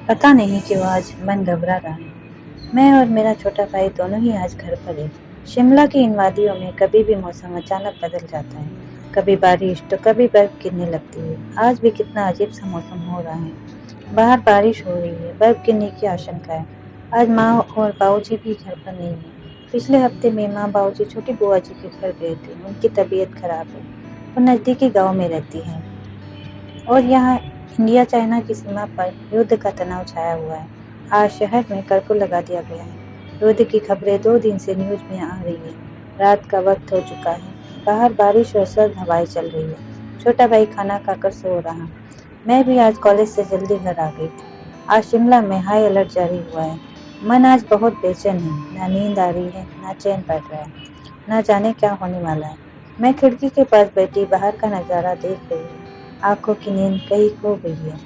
पता नहीं क्यों आज मन घबरा रहा है। मैं और मेरा छोटा भाई दोनों ही आज घर पर है। शिमला की इन वादियों में कभी भी मौसम अचानक बदल जाता है। कभी बारिश तो कभी बर्फ गिरने लगती है। आज भी कितना अजीब सा मौसम हो रहा है। बाहर बारिश हो रही है, बर्फ गिरने की आशंका है। आज माँ और बाबूजी भी घर पर नहीं है। पिछले हफ्ते में माँ बाबूजी छोटी बुआ जी के घर गए थे। उनकी तबीयत खराब है। वो नज़दीकी गांव में रहती है और यहाँ इंडिया चाइना की सीमा पर युद्ध का तनाव छाया हुआ है। आज शहर में कर्फ्यू लगा दिया गया है। युद्ध की खबरें 2 दिन से न्यूज में आ रही है। रात का वक्त हो चुका है। बाहर बारिश और सर्द हवाएं चल रही है। छोटा भाई खाना खाकर सो रहा। मैं भी आज कॉलेज से जल्दी घर आ गई थी। आज शिमला में हाई अलर्ट जारी हुआ है। मन आज बहुत बेचैन है। ना नींद आ रही है, ना चैन पड़ रहा है, ना जाने क्या होने वाला है। मैं खिड़की के पास बैठी बाहर का नजारा देख रही हूँ। आंखों की नींद कहीं खो गई है।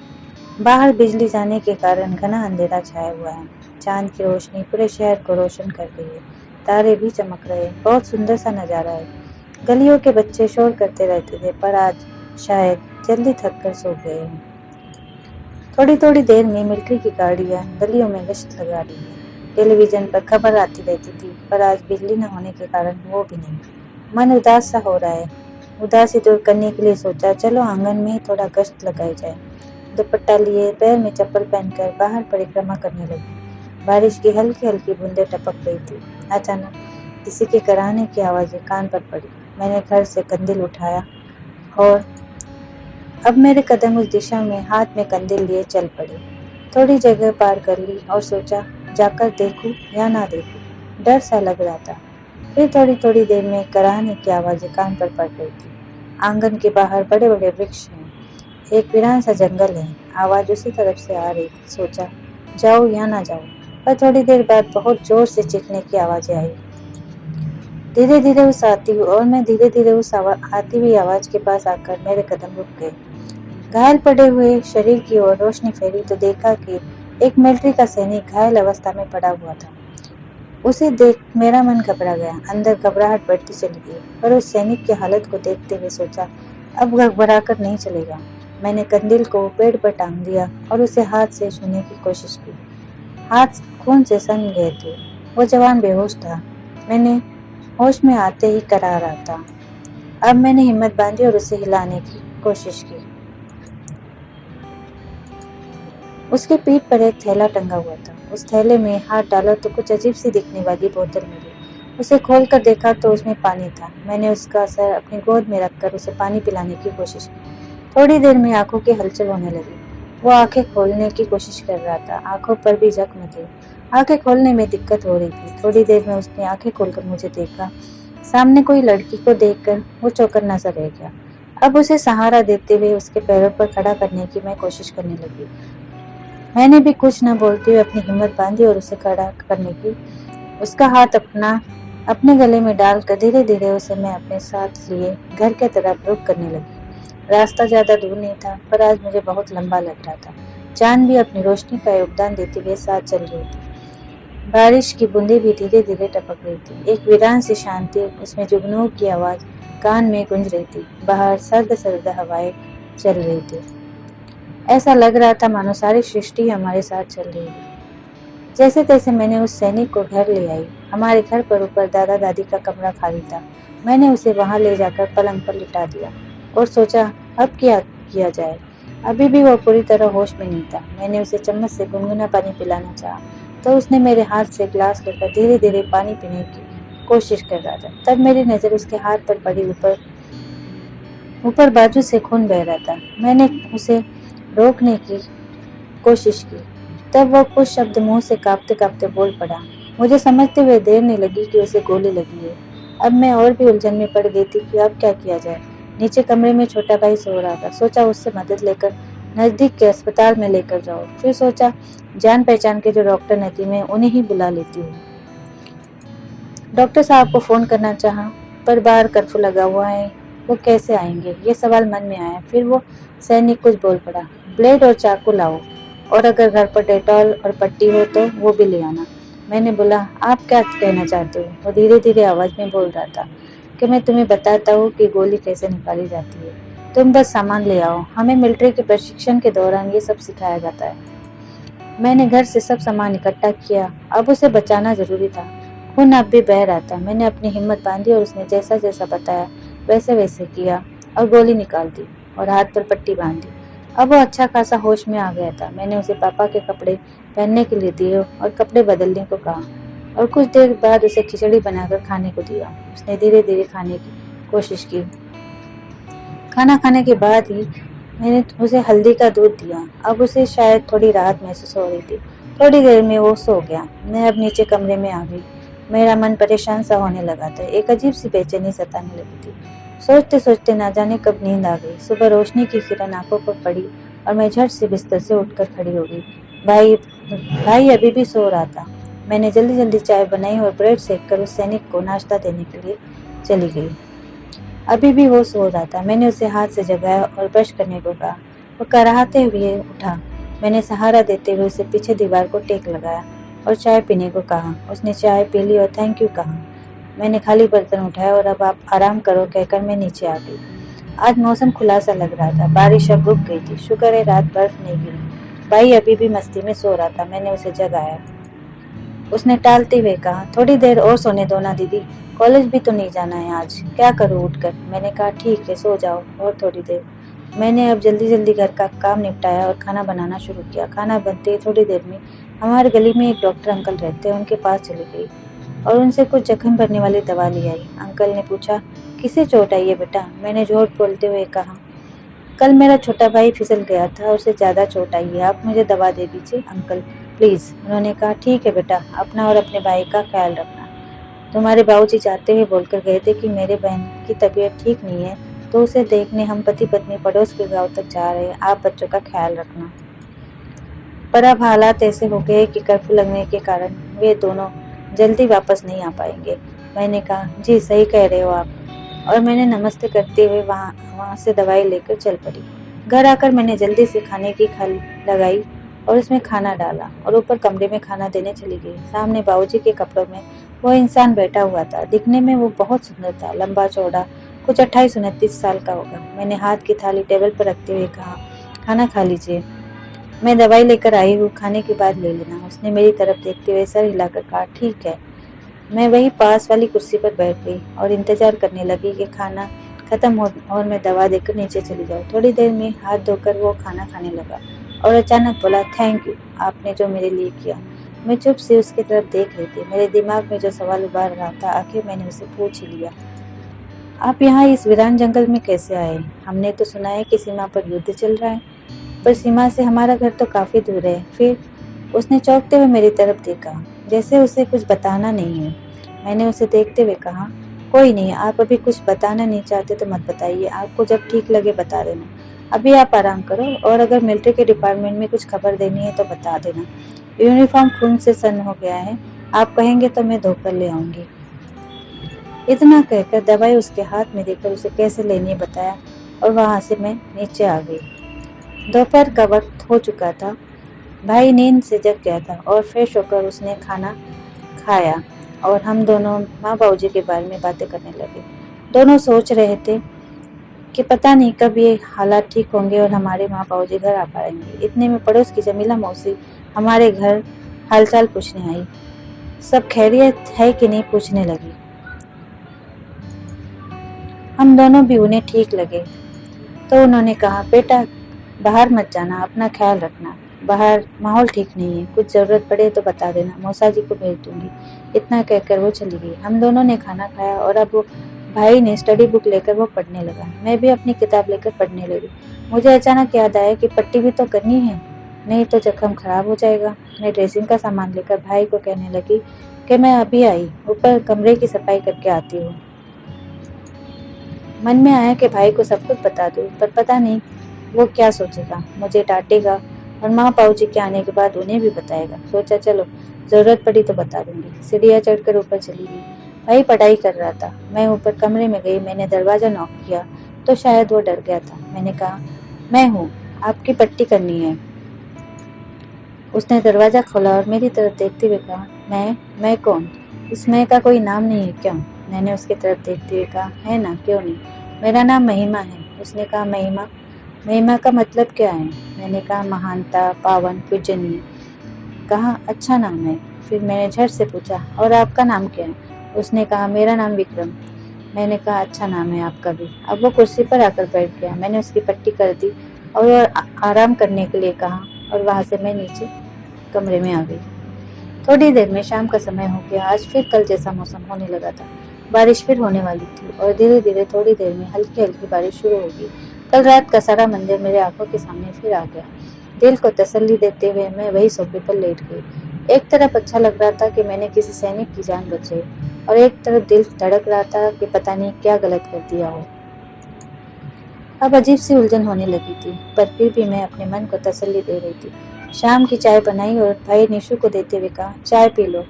बाहर बिजली जाने के कारण घना अंधेरा छाया हुआ है। चांद की रोशनी पूरे शहर को रोशन कर रही है। तारे भी चमक रहे हैं। बहुत सुंदर सा नजारा है। गलियों के बच्चे शोर करते रहते थे, पर आज शायद जल्दी थक कर सो गए हैं। थोड़ी थोड़ी देर में मिलिट्री की गाड़ियां गलियों में गश्त लगा रही है। टेलीविजन पर खबर आती रहती थी, पर आज बिजली न होने के कारण वो भी नहीं। मन उदास सा हो रहा है। उदासी दूर करने के लिए सोचा, चलो आंगन में थोड़ा गश्त लगाई जाए। दुपट्टा लिए, पैर में चप्पल पहनकर बाहर परिक्रमा करने लगी। बारिश की हल्की हल्की बूंदें टपक रही थी। अचानक किसी के कराहने की आवाज़ें कान पर पड़ी। मैंने घर से कंदील उठाया और अब मेरे कदम उस दिशा में हाथ में कंदील लिए चल पड़े। थोड़ी जगह पार कर ली और सोचा, जाकर देखूं या ना देखूं। डर सा लग रहा था। फिर थोड़ी थोड़ी देर में कराहने की आवाज़ें कान पर पड़ रही थी। आंगन के बाहर बड़े बड़े वृक्ष हैं। एक वीरान सा जंगल है। आवाज़ उसी तरफ से आ रही थी। सोचा, जाऊं या ना जाऊं। पर थोड़ी देर बाद बहुत जोर से चीखने की आवाज़ें आई। धीरे धीरे उस आती हुई और मैं धीरे धीरे उस आती हुई आवाज़ के पास आकर मेरे कदम रुक गए। घायल पड़े हुए शरीर की ओर रोशनी फेरी तो देखा कि एक मिलिट्री का सैनिक घायल अवस्था में पड़ा हुआ था। उसे देख मेरा मन घबरा गया। अंदर घबराहट बढ़ती चली गई, पर उस सैनिक की हालत को देखते हुए सोचा, अब घबरा कर नहीं चलेगा। मैंने कंदील को पेड़ पर टांग दिया और उसे हाथ से छूने की कोशिश की। हाथ खून से सन गए थे। वो जवान बेहोश था। मैंने होश में आते ही करा रहा था। अब मैंने हिम्मत बांधी और उसे हिलाने की कोशिश की। उसके पीठ पर एक थैला टंगा हुआ था। उस थैले में हाथ डाला तो कुछ अजीब सी दिखने वाली बोतल मिली। उसे खोलकर देखा तो उसमें पानी था। मैंने उसका सर अपनी गोद में रखकर उसे पानी पिलाने की कोशिश की। थोड़ी देर में आंखों की हलचल होने लगी। वो आंखें खोलने की कोशिश कर रहा था। आंखों पर भी जख्म थे। आंखें खोलने में दिक्कत हो रही थी। थोड़ी देर में उसने आंखें खोलकर मुझे देखा। सामने कोई लड़की को देखकर वो चौकन्ना सा रह गया। अब उसे सहारा देते हुए उसके पैरों पर खड़ा करने की मैं कोशिश करने लगी। मैंने भी कुछ न बोलते हुए अपनी हिम्मत बांधी और उसे खड़ा करने की। उसका हाथ अपने गले में डालकर धीरे धीरे उसे मैं अपने साथ लिए घर के तरफ रुख करने लगी। रास्ता ज्यादा दूर नहीं था, पर आज मुझे बहुत लंबा लग रहा था। चांद भी अपनी रोशनी का योगदान देते हुए साथ चल रही थी। बारिश की बूंदें भी धीरे धीरे टपक रही थी। एक वीरान सी शांति, उसमें जुगनू की आवाज कान में गूंज रही थी। बाहर सर्द सर्द हवाएं चल रही थी। ऐसा लग रहा था मानो सारी सृष्टि हमारे साथ चल रही है। जैसे तैसे मैंने उस सैनिक को घर ले आई। हमारे घर पर ऊपर दादा दादी का कमरा खाली था। मैंने उसे वहां ले जाकर पलंग पर लिटा दिया और सोचा, अब क्या किया जाए। अभी भी वो पूरी तरह होश में नहीं था। मैंने उसे चम्मच से गुनगुना पानी पिलाना चाहा तो उसने मेरे हाथ से ग्लास लेकर धीरे धीरे पानी पीने की कोशिश कर रहा था। तब मेरी नजर उसके हाथ पर पड़ी। ऊपर ऊपर बाजू से खून बह रहा था। मैंने उसे रोकने की कोशिश की। तब वो कुछ शब्द मुंह से कांपते कांपते बोल पड़ा। मुझे समझते हुए देर नहीं लगी कि उसे गोली लगी है। अब मैं और भी उलझन में पड़ गई थी कि अब क्या किया जाए। नीचे कमरे में छोटा भाई सो रहा था। सोचा उससे मदद लेकर नजदीक के अस्पताल में लेकर जाओ। फिर सोचा, जान पहचान के जो डॉक्टर नदी में उन्हें ही बुला लेती हूँ। डॉक्टर साहब को फोन करना चाहा, पर बाहर कर्फ्यू लगा हुआ है। वो कैसे आएंगे, ये सवाल मन में आया। फिर वो सैनिक कुछ बोल पड़ा, ब्लेड और चाकू लाओ, और अगर घर पर डेटॉल और पट्टी हो तो वो भी ले आना। मैंने बोला, आप क्या कहना चाहते हो। वो धीरे धीरे आवाज में बोल रहा था कि मैं तुम्हें बताता हूँ कि गोली कैसे निकाली जाती है। तुम बस सामान ले आओ। हमें मिलिट्री के प्रशिक्षण के दौरान ये सब सिखाया जाता है। मैंने घर से सब सामान इकट्ठा किया। अब उसे बचाना जरूरी था। खून अब भी बह रहा था। मैंने अपनी हिम्मत बांधी और उसने जैसा जैसा बताया वैसे वैसे किया और गोली निकाल दी और हाथ पर पट्टी बांध दी। अब वो अच्छा खासा होश में आ गया था। मैंने उसे पापा के कपड़े पहनने के लिए दिए और कपड़े बदलने को कहा और कुछ देर बाद उसे खिचड़ी बनाकर खाने को दिया। उसने धीरे धीरे खाने की कोशिश की। खाना खाने के बाद ही मैंने उसे हल्दी का दूध दिया। अब उसे शायद थोड़ी राहत महसूस हो रही थी। थोड़ी देर में वो सो गया। मैं अब नीचे कमरे में आ गई। मेरा मन परेशान सा होने लगा था। एक अजीब सी बेचैनी सताने लगी थी। सोचते सोचते ना जाने कब नींद आ गई। सुबह रोशनी की किरण आंखों पर पड़ी और मैं झट से बिस्तर से उठकर खड़ी हो गई। भाई भाई अभी भी सो रहा था। मैंने जल्दी जल्दी चाय बनाई और ब्रेड सेक कर उस सैनिक को नाश्ता देने के लिए चली गई। अभी भी वो सो रहा था। मैंने उसे हाथ से जगाया और ब्रश करने को कहा। वो कराहते हुए उठा। मैंने सहारा देते हुए उसे पीछे दीवार को टेक लगाया और चाय पीने को कहा। उसने चाय पी ली और थैंक यू कहा। मैंने खाली बर्तन उठाया और अब आप आराम करो कहकर मैं नीचे आ गई। आज मौसम खुला सा लग रहा था। बारिश अब रुक गई थी। शुक्र है रात बर्फ नहीं गिरी। भाई अभी भी मस्ती में सो रहा था। मैंने उसे जगाया। उसने टालते हुए कहा, थोड़ी देर और सोने दो ना दीदी, कॉलेज भी तो नहीं जाना है आज, क्या करूँ उठकर। मैंने कहा ठीक है सो जाओ और थोड़ी देर। मैंने अब जल्दी जल्दी घर का काम निपटाया और खाना बनाना शुरू किया। खाना बनते ही थोड़ी देर में हमारे गली में एक डॉक्टर अंकल रहते हैं, उनके पास चली गई और उनसे कुछ जख्म भरने वाली दवा ले आई। अंकल ने पूछा, किसे चोट आई है बेटा? मैंने झूठ बोलते हुए कहा, कल मेरा छोटा भाई फिसल गया था, उसे ज़्यादा चोट आई है, आप मुझे दवा दे दीजिए अंकल प्लीज़। उन्होंने कहा ठीक है बेटा, अपना और अपने भाई का ख्याल रखना। तुम्हारे बाबूजी जाते हुए बोलकर गए थे कि मेरे बहन की तबीयत ठीक नहीं है, तो उसे देखने हम पति पत्नी पड़ोस के गांव तक जा रहे हैं, आप बच्चों का ख्याल रखना। पर अब हालात ऐसे हो गए कि कर्फ्यू लगने के कारण वे दोनों जल्दी वापस नहीं आ पाएंगे। मैंने कहा जी सही कह रहे हो आप, और मैंने नमस्ते करते हुए वहाँ से दवाई लेकर चल पड़ी। घर आकर मैंने जल्दी से खाने की खल लगाई और उसमें खाना डाला और ऊपर कमरे में खाना देने चली गई। सामने बाबूजी के कपड़ों में वो इंसान बैठा हुआ था। दिखने में वो बहुत सुंदर था, लंबा चौड़ा, कुछ 28-29 साल का होगा। मैंने हाथ की थाली टेबल पर रखते हुए कहा, खाना खा लीजिए, मैं दवाई लेकर आई हूँ, खाने के बाद ले लेना। उसने मेरी तरफ देखते हुए सर हिलाकर कहा ठीक है। मैं वही पास वाली कुर्सी पर बैठ गई और इंतजार करने लगी कि खाना खत्म हो और मैं दवा देकर नीचे चली जाऊँ। थोड़ी देर में हाथ धोकर वो खाना खाने लगा और अचानक बोला, थैंक यू आपने जो मेरे लिए किया। मैं चुप से उसकी तरफ देख रही थी। मेरे दिमाग में जो सवाल उबाल रहा था, आखिर मैंने उसे पूछ ही लिया, आप यहाँ इस वीरान जंगल में कैसे आए? हमने तो सुना है कि सीमा पर युद्ध चल रहा है, पर सीमा से हमारा घर तो काफी दूर है। फिर उसने चौंकते हुए मेरी तरफ देखा, जैसे उसे कुछ बताना नहीं है। मैंने उसे देखते हुए कहा, कोई नहीं, आप अभी कुछ बताना नहीं चाहते तो मत बताइए, आपको जब ठीक लगे बता देना। अभी आप आराम करो और अगर मिलिट्री के डिपार्टमेंट में कुछ खबर देनी है तो बता देना। यूनिफॉर्म खून से सन हो गया है, आप कहेंगे तो मैं धोकर ले आऊंगी। इतना कहकर दवाई उसके हाथ में देकर उसे कैसे लेनी है बताया और वहां से मैं नीचे आ गई। दोपहर का वक्त हो चुका था। भाई नींद से जग गया था और फ्रेश होकर उसने खाना खाया और हम दोनों माँ बाबूजी के बारे में बातें करने लगे। दोनों सोच रहे थे कि पता नहीं कब ये हालात ठीक होंगे और हमारे माँ बाबूजी घर आ पाएंगे। इतने में पड़ोस की जमीला मौसी हमारे घर हालचाल पूछने आई। सब खैरियत है कि नहीं पूछने लगी। हम दोनों भी उन्हें ठीक लगे तो उन्होंने कहा, बेटा बाहर मत जाना, अपना ख्याल रखना, बाहर माहौल ठीक नहीं है, कुछ जरूरत पड़े तो बता देना, मौसा जी को भेज दूंगी। इतना कहकर वो चली गई। हम दोनों ने खाना खाया और अब वो भाई ने स्टडी बुक लेकर वो पढ़ने लगा। मैं भी अपनी किताब लेकर पढ़ने लगी। मुझे अचानक याद आया कि पट्टी भी तो करनी है, नहीं तो जख्म खराब हो जाएगा। मैं ड्रेसिंग का सामान लेकर भाई को कहने लगी कि मैं अभी आई, ऊपर कमरे की सफाई करके आती हूँ। मन में आया कि भाई को सब कुछ बता दूं, पर पता नहीं वो क्या सोचेगा, मुझे डांटेगा और माँ बाबूजी के आने के बाद उन्हें भी बताएगा। सोचा चलो जरूरत पड़ी तो बता दूंगी। सीढ़ियाँ चढ़कर ऊपर चली गई। भाई पढ़ाई कर रहा था। मैं ऊपर कमरे में गई। मैंने दरवाजा नॉक किया तो शायद वो डर गया था। मैंने कहा, मैं हूँ, आपकी पट्टी करनी है। उसने दरवाजा खोला और मेरी तरफ देखते हुए कहा, मैं कौन? इस मैं का कोई नाम नहीं है क्या? मैंने उसकी तरफ देखते हुए कहा, है ना, क्यों नहीं, मेरा नाम महिमा है। اس نے کہا महिमा। महिमा का मतलब क्या है? मैंने कहा महानता, पावन, पूजनीय। कहा अच्छा नाम है। फिर मैंने झट से पूछा और आपका नाम क्या है? उसने कहा मेरा नाम विक्रम। मैंने कहा अच्छा नाम है आपका भी। अब वो कुर्सी पर आकर बैठ गया। मैंने उसकी पट्टी कर दी और आराम करने के लिए कहा और वहां से मैं नीचे कमरे में आ गई। थोड़ी देर में शाम का समय हो गया। आज फिर कल जैसा मौसम होने लगा था। बारिश फिर होने वाली थी और धीरे धीरे थोड़ी देर में हल्की हल्की बारिश शुरू होगी। कल रात का सारा मंदिर मेरे आंखों के सामने फिर आ गया। दिल को तसल्ली देते हुए मैं वही सोफे पर लेट गई। एक तरफ अच्छा लग रहा था कि मैंने किसी सैनिक की जान बचाई और एक तरफ दिल धड़क रहा था कि पता नहीं क्या गलत कर दिया हो। अब अजीब सी उलझन होने लगी थी, पर फिर भी मैं अपने मन को तसल्ली दे रही थी। शाम की चाय बनाई और भाई निशु को देते हुए कहा चाय पी लो,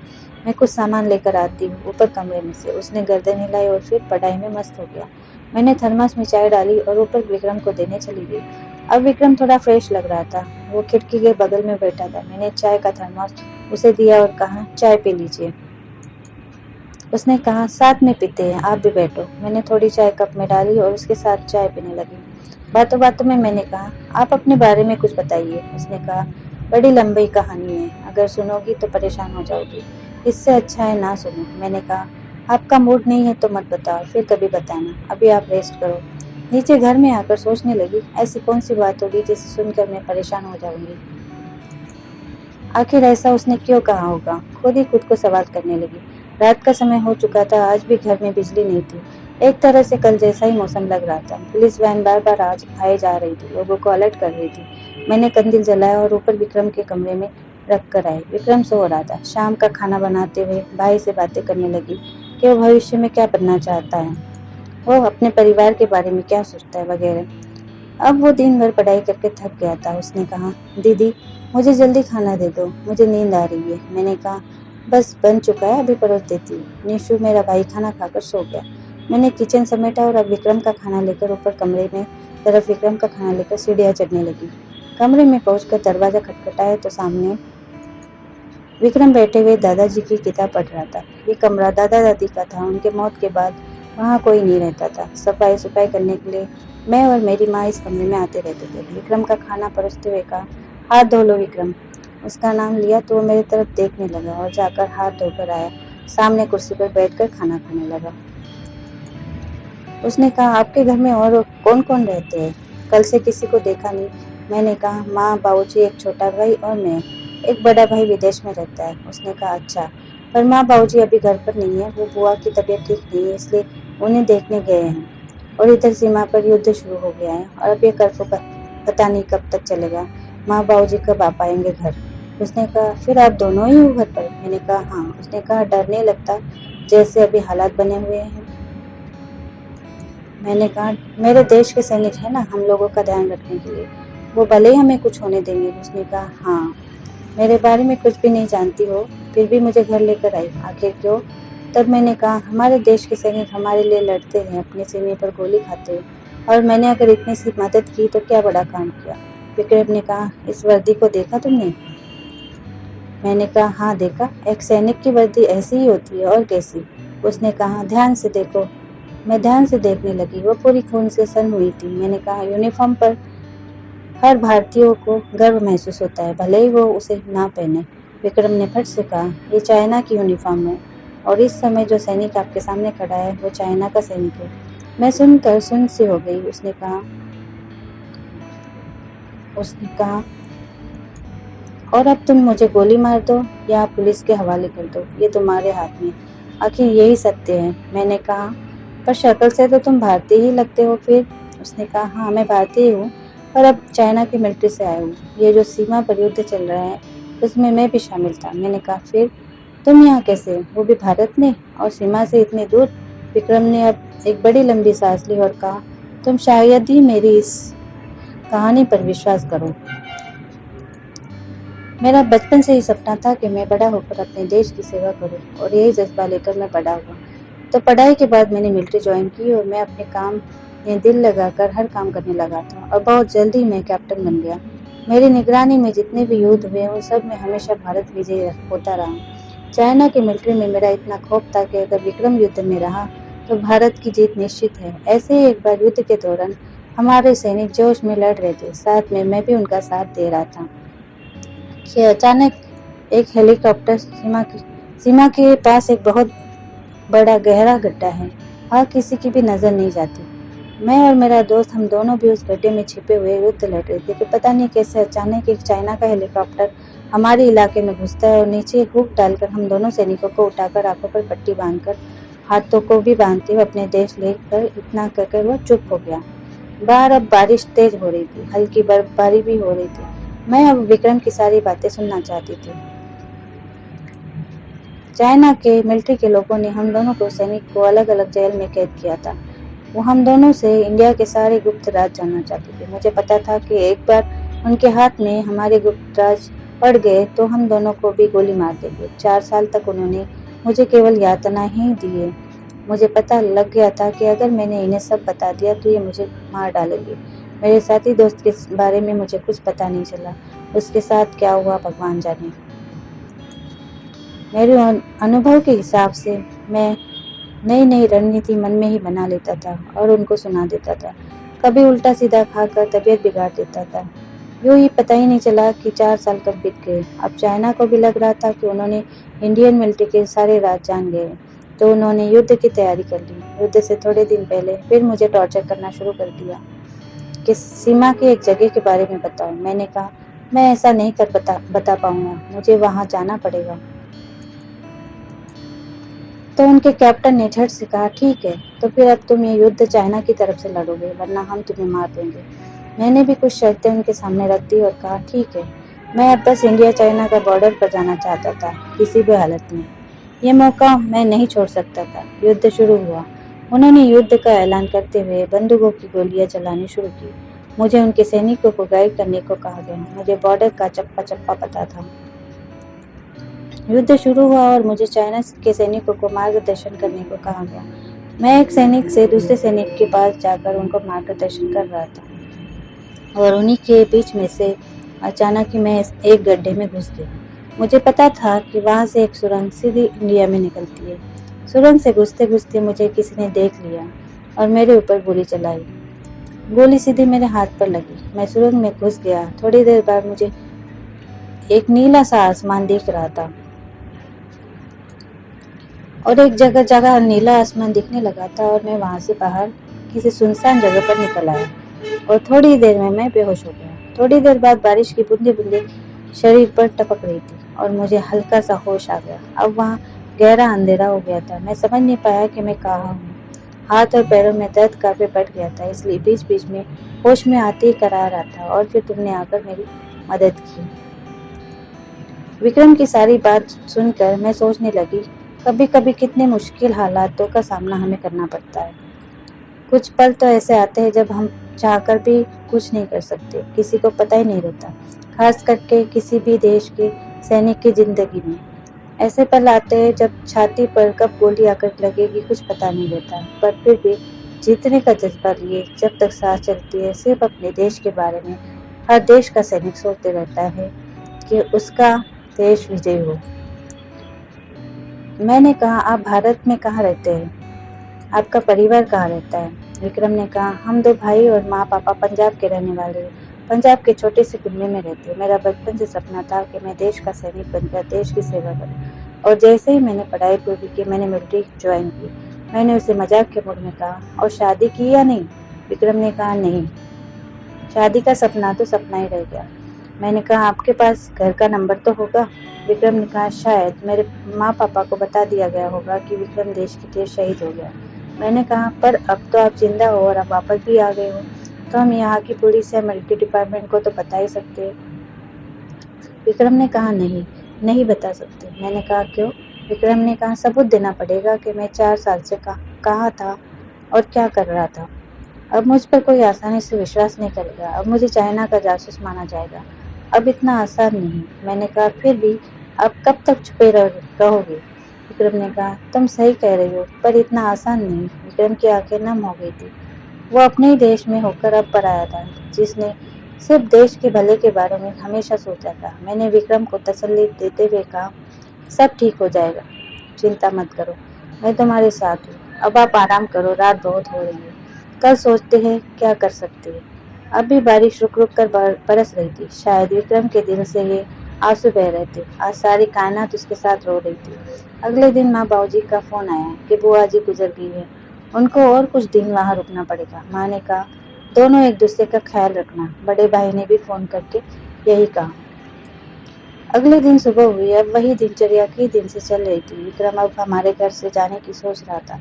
मैं कुछ सामान लेकर आती हूँ ऊपर कमरे में से। उसने गर्दन हिलाई और फिर पढ़ाई में मस्त हो गया। मैंने थर्मस में चाय डाली और ऊपर विक्रम को देने चली गई। अब विक्रम थोड़ा फ्रेश लग रहा था। वो खिड़की के बगल में बैठा था। मैंने चाय का थर्मस उसे दिया और कहा चाय पी लीजिए। उसने कहा साथ में पीते हैं, आप भी बैठो। मैंने थोड़ी चाय कप में डाली और उसके साथ चाय पीने लगी। बातों बातों में मैंने कहा आप अपने बारे में कुछ बताइए। उसने कहा बड़ी लंबी कहानी है, अगर सुनोगी तो परेशान हो जाओगी, इससे अच्छा है ना सुनो। मैंने कहा आपका मूड नहीं है तो मत बताओ, फिर कभी बताना, अभी आप रेस्ट करो। नीचे घर में आकर सोचने लगी ऐसी कौन सी बात होगी जिसे सुनकर मैं परेशान हो जाऊंगी। आखिर ऐसा उसने क्यों कहा होगा? खुद को सवाल करने लगी। रात का समय हो चुका था। आज भी घर में बिजली नहीं थी। एक तरह से कल जैसा ही मौसम लग रहा था। पुलिस वैन बार बार आज आए जा रही थी, लोगों को अलर्ट कर रही थी। मैंने कंदील जलाया और ऊपर विक्रम के कमरे में रख कर आई। विक्रम सो रहा था। शाम का खाना बनाते हुए भाई से बातें करने लगी कि वो भविष्य में क्या बनना चाहता है, वो अपने परिवार के बारे में क्या सोचता है वगैरह। अब वो दिन भर पढ़ाई करके थक गया था। उसने कहा दीदी मुझे जल्दी खाना दे दो, मुझे नींद आ रही है। मैंने कहा बस बन चुका है, अभी परोस देती हूँ। निशु मेरा भाई खाना खाकर सो गया। मैंने किचन समेटा और अब विक्रम का खाना लेकर ऊपर कमरे में तरफ विक्रम का खाना लेकर सीढ़ियाँ चढ़ने लगी। कमरे में पहुंचकर दरवाजा खटखटाया तो सामने विक्रम बैठे हुए दादाजी की किताब पढ़ रहा था। ये कमरा दादा दादी का था। उनके मौत के बाद वहाँ कोई नहीं रहता था। सफाई करने के लिए मैं और मेरी माँ इस कमरे में आते रहते थे। विक्रम का खाना परोसते हुए कहा हाथ धो लो विक्रम। उसका नाम लिया तो वो मेरी तरफ देखने लगा और जाकर हाथ धोकर आया। सामने कुर्सी पर बैठकर खाना खाने लगा। उसने कहा आपके घर में और कौन कौन रहते हैं? कल से किसी को देखा नहीं। मैंने कहा माँ, बाबूजी, एक छोटा भाई और मैं। एक बड़ा भाई विदेश में रहता है। उसने कहा अच्छा, पर माँ बाबूजी अभी घर पर नहीं है, वो बुआ की तबीयत ठीक नहीं है इसलिए उन्हें देखने गए हैं। और इधर सीमा पर युद्ध शुरू हो गया है और अब ये कर्फ्यू पता नहीं कब तक चलेगा। माँ बाबूजी कब आ पाएंगे घर? उसने कहा फिर आप दोनों ही हो घर पर? मैंने कहा हाँ। उसने कहा डर नहीं लगता जैसे अभी हालात बने हुए हैं? मैंने कहा मेरे देश के सैनिक है ना, हम लोगों का ध्यान रखने के लिए, वो भले ही हमें कुछ होने देंगे। उसने कहा हाँ, मेरे बारे में कुछ भी नहीं जानती हो फिर भी मुझे घर लेकर आई, आखिर क्यों? तब मैंने कहा हमारे देश के सैनिक हमारे लिए लड़ते हैं, अपने सीने पर गोली खाते हैं, और मैंने अगर इतनी सी मदद की तो क्या बड़ा काम किया। विक्रम ने कहा इस वर्दी को देखा तुमने? मैंने कहा हाँ देखा, एक सैनिक की वर्दी ऐसी ही होती है और कैसी। उसने कहा ध्यान से देखो। मैं ध्यान से देखने लगी। वो पूरी खून से सन हुई थी। मैंने कहा यूनिफॉर्म पर हर भारतीयों को गर्व महसूस होता है, भले ही वो उसे ना पहने। विक्रम ने फट से कहा ये चाइना की यूनिफॉर्म है और इस समय जो सैनिक आपके सामने खड़ा है वो चाइना का सैनिक है। मैं सुनकर सुन्न सी हो गई। उसने कहा और अब तुम मुझे गोली मार दो या पुलिस के हवाले कर दो, ये तुम्हारे हाथ में, आखिर यही सत्य है। मैंने कहा पर शक्ल से तो तुम भारतीय ही लगते हो फिर। उसने कहा हाँ मैं भारतीय हूँ, पर अब चाइना की मिलिट्री से आया हूँ। ये जो सीमा पर युद्ध चल रहा है उसमें मैं भी शामिल था। मैंने कहा फिर तुम यहाँ कैसे, वो भी भारत में और सीमा से इतनी दूर? विक्रम ने अब एक बड़ी लंबी सांस ली और कहा तुम शायद ही मेरी इस कहानी पर विश्वास करो। मेरा बचपन से ही सपना था कि मैं बड़ा होकर अपने देश की सेवा करूं और यही जज्बा लेकर मैं बड़ा हुआ। तो पढ़ाई के बाद मैंने मिलिट्री ज्वाइन की और मैं अपने काम में दिल लगाकर हर काम करने लगा था और बहुत जल्दी मैं कैप्टन बन गया। मेरी निगरानी में जितने भी युद्ध हुए उन सब में हमेशा भारत विजयी होता रहा। चाइना की मिलिट्री में मेरा इतना खौफ था कि अगर विक्रम युद्ध में रहा तो भारत की जीत निश्चित है। ऐसे ही एक बार युद्ध के दौरान हमारे सैनिक जोश में लड़ रहे थे, साथ में मैं भी उनका साथ दे रहा था कि अचानक एक हेलीकॉप्टर सीमा के पास एक बहुत बड़ा गहरा गड्ढा है, वहाँ किसी की भी नजर नहीं जाती। मैं और मेरा दोस्त हम दोनों भी उस गड्ढे में छिपे हुए युद्ध लड़ रहे थे कि पता नहीं कैसे अचानक एक चाइना का हेलीकॉप्टर हमारे इलाके में घुसता है और नीचे हुक डालकर हम दोनों सैनिकों को उठाकर आंखों पर पट्टी बांधकर हाथों को भी बांधते हुए अपने देश लेकर इतना कहकर वो चुप हो गया। बाहर अब बारिश तेज हो रही थी, हल्की बर्फबारी भी हो रही थी। मैं अब विक्रम की सारी बातें सुनना चाहती थी। चाइना के मिलिट्री के लोगों ने हम दोनों को सैनिक को अलग अलग जेल में कैद किया था। वो हम दोनों से इंडिया के सारे गुप्त राज जानना चाहते थे। मुझे पता था कि एक बार उनके हाथ में हमारे गुप्त राज पड़ गए तो हम दोनों को भी गोली मार देंगे। 4 साल तक उन्होंने मुझे केवल यातना ही दी। मुझे पता लग गया था कि अगर मैंने इन्हें सब बता दिया तो ये मुझे मार डालेंगे। मेरे साथी दोस्त के बारे में मुझे कुछ पता नहीं चला। उसके साथ क्या हुआ भगवान जाने। मेरे अनुभव के हिसाब से मैं नई नई रणनीति मन में ही बना लेता था और उनको सुना देता था। कभी उल्टा सीधा खाकर तबीयत बिगाड़ देता था। यूं ही पता ही नहीं चला कि 4 साल कब बीत गए। अब चाइना को भी लग रहा था कि उन्होंने इंडियन मिलिट्री के सारे राज जान गए, तो उन्होंने युद्ध की तैयारी कर ली। युद्ध से थोड़े दिन पहले फिर मुझे टॉर्चर करना शुरू कर दिया कि सीमा की एक जगह के बारे में बताओ। मैंने कहा मैं ऐसा नहीं कर बता पाऊंगा, मुझे वहां जाना पड़ेगा। तो उनके कैप्टन ने झट से कहा ठीक है, तो फिर अब तुम ये युद्ध चाइना की तरफ से लड़ोगे, वरना हम तुम्हें मार देंगे। मैंने भी कुछ शर्तें उनके सामने रख दी और कहा ठीक है, मैं अब बस इंडिया चाइना का बॉर्डर पर जाना चाहता था, किसी भी हालत में। ये मौका मैं नहीं छोड़ सकता था। युद्ध शुरू हुआ। उन्होंने युद्ध का ऐलान करते हुए बंदूकों की गोलियां चलानी शुरू की। मुझे उनके सैनिकों को गाइड करने को कहा गया। मुझे बॉर्डर का चप्पा चप्पा पता था। युद्ध शुरू हुआ और मुझे चाइना के सैनिकों को मार्गदर्शन करने को कहा गया। मैं एक सैनिक से दूसरे सैनिक के पास जाकर उनको मार्गदर्शन कर रहा था और उन्हीं के बीच में से अचानक ही मैं एक गड्ढे में घुस गया। मुझे पता था कि वहां से एक सुरंग सीधी इंडिया में निकलती है। सुरंग से घुसते घुसते मुझे किसी ने देख लिया और मेरे ऊपर गोली चलाई। गोली सीधी मेरे हाथ पर लगी। मैं सुरंग में घुस गया। थोड़ी देर बाद मुझे एक नीला सा आसमान दिख रहा था और एक जगह जगह नीला आसमान दिखने लगा था और मैं वहां से बाहर किसी सुनसान जगह पर निकल आया और थोड़ी देर में मैं बेहोश हो गया। थोड़ी देर बाद बारिश की बूंदे बूंदे शरीर पर टपक रही थी और मुझे हल्का सा होश आ गया। अब वहाँ गहरा अंधेरा हो गया था। मैं समझ नहीं पाया कि मैं कहाँ हूँ। हाथ और पैरों में दर्द काफी बढ़ गया था, इसलिए बीच बीच में होश में आते ही करा रहा था और फिर तुमने आकर मेरी मदद की। विक्रम की सारी बात सुनकर मैं सोचने लगी, कभी कभी कितने मुश्किल हालातों का सामना हमें करना पड़ता है। कुछ पल तो ऐसे आते हैं जब हम चाहकर भी कुछ नहीं कर सकते, किसी को पता ही नहीं रहता, खास करके किसी भी देश के सैनिक की जिंदगी में। ऐसे पल आते हैं जब छाती पर कब गोली आकर लगेगी कुछ पता नहीं रहता, पर फिर भी जीतने का जज्बा लिए जब तक सांस चलती है सिर्फ अपने देश के बारे में हर देश का सैनिक सोचते रहता है कि उसका देश विजयी हो। मैंने कहा आप भारत में कहाँ रहते हैं, आपका परिवार कहाँ रहता है। विक्रम ने कहा हम 2 भाई और माँ पापा पंजाब के रहने वाले हैं, पंजाब के छोटे से कुंबे में रहते हैं। मेरा बचपन से सपना था कि मैं देश का सैनिक बनकर देश की सेवा करूं और जैसे ही मैंने पढ़ाई पूरी की मैंने मिलिट्री ज्वाइन की। मैंने उसे मजाक के मूड में कहा और शादी की या नहीं। विक्रम ने कहा नहीं, शादी का सपना तो सपना ही रह गया। मैंने कहा आपके पास घर का नंबर तो होगा। विक्रम ने कहा शायद मेरे माँ पापा को बता दिया गया होगा कि विक्रम देश के लिए शहीद हो गया। मैंने कहा पर अब तो आप जिंदा हो और अब वापस भी आ गए हो, तो हम यहाँ की पुलिस या मिलिट्री डिपार्टमेंट को तो बता ही सकते हैं। विक्रम ने कहा नहीं, नहीं बता सकते। मैंने कहा क्यों। विक्रम ने कहा सबूत देना पड़ेगा कि मैं 4 साल से कहाँ था और क्या कर रहा था। अब मुझ पर कोई आसानी से विश्वास नहीं करेगा। अब मुझे चाइना का जासूस माना जाएगा। अब इतना आसान नहीं। मैंने कहा फिर भी अब कब तक छुपे रहोगे। विक्रम ने कहा तुम सही कह रही हो, पर इतना आसान नहीं। विक्रम की आंखें नम हो गई थी। वो अपने ही देश में होकर अब पर आया था, जिसने सिर्फ देश के भले के बारे में हमेशा सोचा था। मैंने विक्रम को तसल्ली देते हुए कहा सब ठीक हो जाएगा, चिंता मत करो, मैं तुम्हारे साथ हूँ। अब आप आराम करो, रात बहुत हो रही है। کل سوچتے ہیں کیا کر سکتے ہیں۔ اب بھی بارش رک رک کر برس رہی تھی۔ شاید وکرم کے دل سے یہ آنسو بہ رہے تھے۔ آج ساری کائنات اس کے ساتھ رو رہی تھی۔ اگلے دن ماں باؤ جی کا فون آیا کہ بوا جی گزر گئی ہے، ان کو اور کچھ دن وہاں رکنا پڑے گا۔ ماں نے کہا دونوں ایک دوسرے کا خیال رکھنا۔ بڑے بھائی نے بھی فون کر کے یہی کہا۔ اگلے دن صبح ہوئی۔ اب وہی دنچریا کئی دن سے چل رہی تھی۔ وکرم اب ہمارے گھر سے جانے کی سوچ رہا تھا،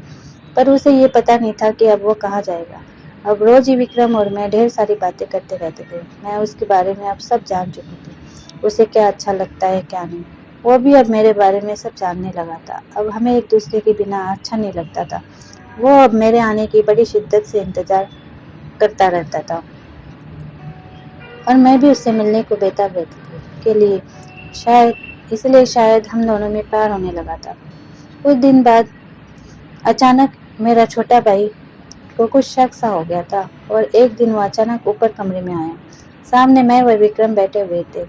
پر اسے یہ پتا نہیں تھا کہ اب وہ کہاں جائے گا۔ اب روز ہی وکرم اور میں ڈھیر ساری باتیں کرتے رہتے تھے۔ میں اس کے بارے میں اب سب جان چکی تھی، اسے کیا اچھا لگتا ہے کیا نہیں۔ وہ بھی اب میرے بارے میں سب جاننے لگا تھا۔ اب ہمیں ایک دوسرے کے بنا اچھا نہیں لگتا تھا۔ وہ اب میرے آنے کی بڑی شدت سے انتظار کرتا رہتا تھا اور میں بھی اس سے ملنے کو بےتاب رہتی تھی کے لیے اس لیے شاید ہم دونوں میں پیار ہونے لگا تھا۔ کچھ دن بعد اچانک میرا چھوٹا بھائی کو کچھ شک سا ہو گیا تھا اور ایک دن وہ اچانک اوپر کمرے میں آیا۔ سامنے میں اور وکرم بیٹھے ہوئے تھے۔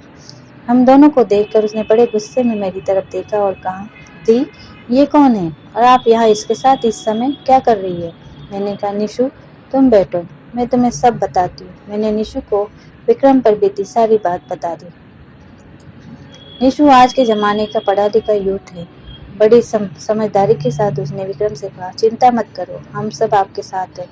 ہم دونوں کو دیکھ کر اس نے بڑے غصے میں میری طرف دیکھا اور کہا دی یہ کون ہے اور آپ یہاں اس کے ساتھ اس سمے کیا کر رہی ہے؟ میں نے کہا نشو تم بیٹھو، میں تمہیں سب بتاتی ہوں۔ میں نے نشو کو وکرم پر بیتی ساری بات بتا دی۔ نشو آج کے زمانے کا پڑھا لکھا یوتھ ہے۔ بڑی سمجھداری کے ساتھ اس نے وکرم سے کہا چنتا مت کرو، ہم سب آپ کے ساتھ ہیں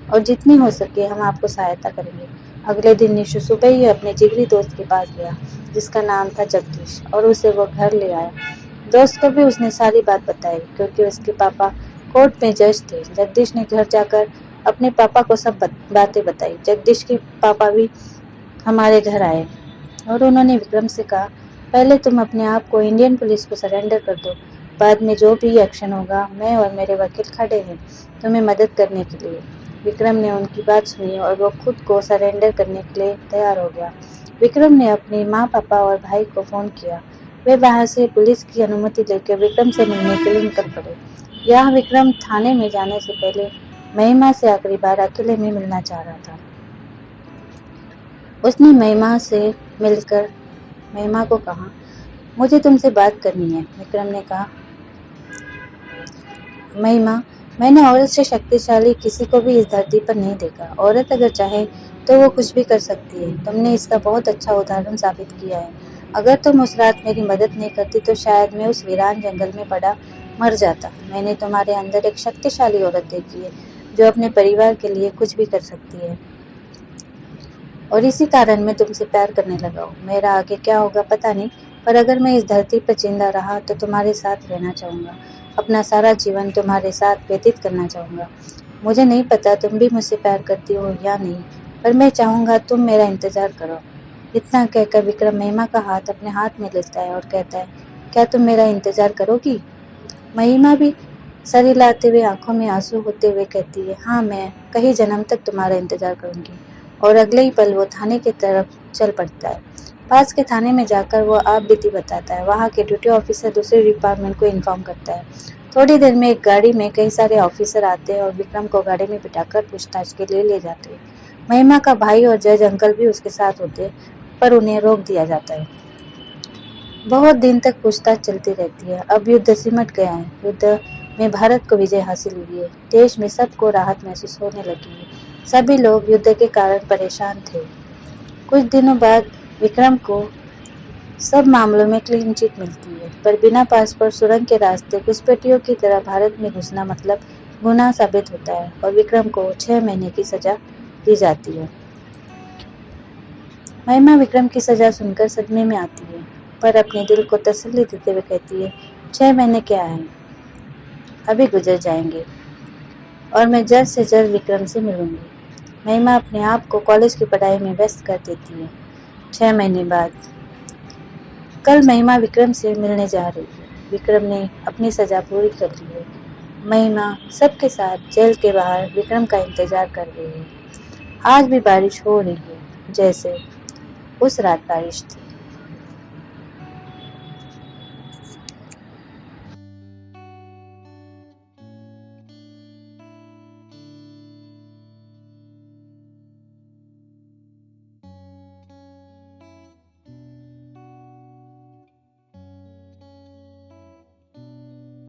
اور جتنی ہو سکے ہم آپ کو سہایتا کریں گے۔ اگلے دن نشو صبح ہی اپنے جگری دوست کے پاس گیا جس کا نام تھا جگدیش، اور اسے وہ گھر لے آیا۔ دوست کو بھی اس نے ساری بات بتائی کیونکہ اس کے پاپا کورٹ میں جج تھے۔ جگدیش نے گھر جا کر اپنے پاپا کو سب باتیں بتائی۔ جگدیش کے پاپا بھی ہمارے گھر آئے اور انہوں نے وکرم سے کہا پہلے تم اپنے آپ کو انڈین پولیس کو سرنڈر کر دو، بعد میں جو بھی ایکشن ہوگا میں اور میرے وکیل کھڑے ہیں تمہیں مدد کرنے کے لیے۔ وکرم نے ان کی بات سنی اور وہ خود کو سرنڈر کرنے کے لیے تیار ہو گیا۔ وکرم نے اپنی ماں پاپا اور بھائی کو فون کیا۔ وہ باہر سے پولیس کی انومتی لے کر وکرم سے ملنے کے لیے نکل پڑے۔ یہاں وکرم تھانے میں جانے سے پہلے مہیما سے آخری بار اکیلے میں ملنا چاہ رہا تھا۔ اس نے مہیما سے مل کر مہیما کو کہا مجھے تم سے بات کرنی ہے۔ وکرم نے کہا مہیما میں نے عورت سے شکتیشالی کسی کو بھی اس دھرتی پر نہیں دیکھا۔ عورت اگر چاہے تو وہ کچھ بھی کر سکتی ہے۔ تم نے اس کا بہت اچھا اداہرن ثابت کیا ہے۔ اگر تم اس رات میری مدد نہیں کرتی تو شاید میں اس ویران جنگل میں پڑا مر جاتا۔ میں نے تمہارے اندر ایک شکتیشالی عورت دیکھی ہے جو اپنے پریوار کے لیے کچھ بھی کر سکتی ہے اور اسی کارن میں تم سے پیار کرنے لگا ہوں۔ میرا آگے کیا ہوگا پتا نہیں، پر اگر میں اس دھرتی پر زندہ رہا تو تمہارے ساتھ رہنا چاہوں گا، اپنا سارا جیون تمہارے ساتھ ویتت کرنا چاہوں گا۔ مجھے نہیں پتا تم بھی مجھ سے پیار کرتی ہو یا نہیں، پر میں چاہوں گا تم میرا انتظار کرو۔ اتنا کہہ کر وکرم مہیما کا ہاتھ اپنے ہاتھ میں لیتا ہے اور کہتا ہے کیا تم میرا انتظار کرو گی؟ مہیما بھی سر ہلاتے ہوئے آنکھوں میں آنسو ہوتے ہوئے کہتی ہے ہاں میں کئی جنم تک تمہارا انتظار کروں گی۔ اور اگلے ہی پل وہ تھانے کی طرف چل پڑتا ہے۔ پاس کے تھانے میں جا کر وہ آپ بیتی بتاتا ہے۔ وہاں کے ڈیوٹی آفیسر دوسرے ڈپارٹمنٹ کو انفارم کرتا ہے۔ تھوڑی دیر میں ایک گاڑی میں کئی سارے آفیسر آتے اور وکرم کو گاڑی میں بٹھا کر پوچھ تاچھ کے لیے لے جاتے۔ مہیما کا بھائی اور جج انکل بھی اس کے ساتھ ہوتے پر انہیں روک دیا جاتا ہے۔ بہت دن تک پوچھ تاچھ چلتی رہتی ہے۔ اب یدھ سمٹ گیا ہے۔ یدھ میں بھارت کو وجے حاصل ہوئی ہے۔ دیش میں سب کو راحت محسوس ہونے لگی ہے۔ سبھی لوگ یدھ کے کارن پریشان تھے۔ کچھ دنوں بعد وکرم کو سب معاملوں میں کلین چٹ ملتی ہے، پر بنا پاسپورٹ سرنگ کے راستے گھسپیٹیوں کی طرح بھارت میں گھسنا مطلب گناہ ثابت ہوتا ہے اور وکرم کو 6 مہینے کی سزا دی جاتی ہے۔ مہیما وکرم کی سزا سن کر صدمے میں آتی ہے، پر اپنے دل کو تسلی دیتے ہوئے کہتی ہے 6 مہینے کیا ہے، ابھی گزر جائیں گے اور میں جلد سے جلد وکرم سے ملوں گی۔ مہیما اپنے آپ کو کالج کی پڑھائی میں ویست کر دیتی ہے۔ 6 مہینے بعد کل مہیما وکرم سے ملنے جا رہی ہے۔ وکرم نے اپنی سزا پوری کر لی ہے۔ مہیما سب کے ساتھ جیل کے باہر وکرم کا انتظار کر رہی ہے۔ آج بھی بارش ہو رہی ہے جیسے اس رات بارش تھی۔